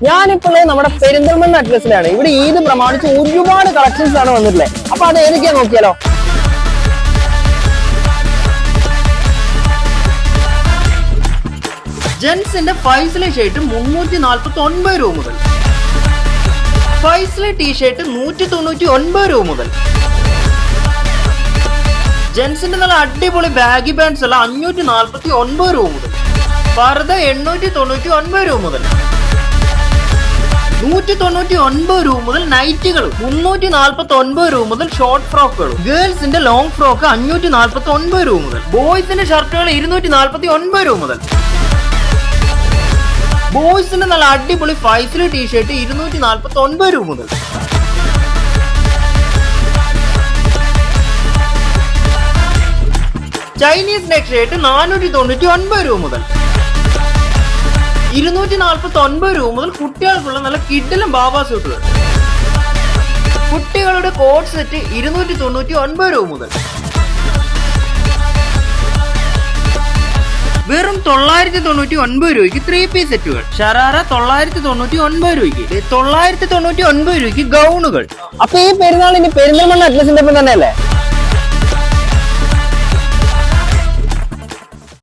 ഞാനിപ്പോൾ നമ്മുടെ പെരിന്തൽമണ്ണ അറ്റ്ലസിലാണ്. ഇവിടെ ഈദ് പ്രമാണിച്ച് ഒരുപാട് കളക്ഷൻസ് ആണ് വന്നിട്ടുള്ളത്. അപ്പൊ അത് ഏതൊക്കെയാ നോക്കിയാലോ. ജെൻസിന്റെ ഫൈസിലെ ഷർട്ട് 349 രൂപ മുതൽ, ഫൈസിലെ ടീഷർട്ട് 199 രൂപ മുതൽ, ജെൻസിന്റെ നല്ല അടിപൊളി ബാഗി പാൻസ് എല്ലാം 549 രൂപ മുതൽ, പർദ്ദ 899 രൂപ മുതൽ, 199 രൂപ മുതൽ നൈറ്റുകൾ, 349 രൂപ മുതൽ ഷോർട്ട് ഫ്രോക്കുകളും, ഗേൾസിന്റെ ലോങ് ഫ്രോക്ക് 549 രൂപ മുതൽ, ബോയ്സിന്റെ ഷർട്ടുകൾ 249 രൂപ മുതൽ, ബോയ്സിന്റെ നല്ല അടിപൊളി ഫൈസിലെ ടീഷർട്ട് 249 രൂപ മുതൽ, ചൈനീസ് നെക്ക് ഷർട്ട് 499 രൂപ മുതൽ, 249 രൂപ മുതൽ കുട്ടികൾക്കുള്ള നല്ല കിഡിലും ബാബാ സ്യൂട്ടുകൾ, കുട്ടികളുടെ കോട്ട് സെറ്റ് 299 രൂപ മുതൽ, വെറും 999 രൂപയ്ക്ക് 3 പീസ് സെറ്റുകൾ, ഷറാറ 999 രൂപയ്ക്ക്, 999 രൂപയ്ക്ക് ഗൗണുകൾ. അപ്പൊ ഈ പെരുന്നാൾ ഇനി പെരിന്തൽമണ്ണ അറ്റ്ലസിന്റെ ഒപ്പം തന്നെയല്ലേ?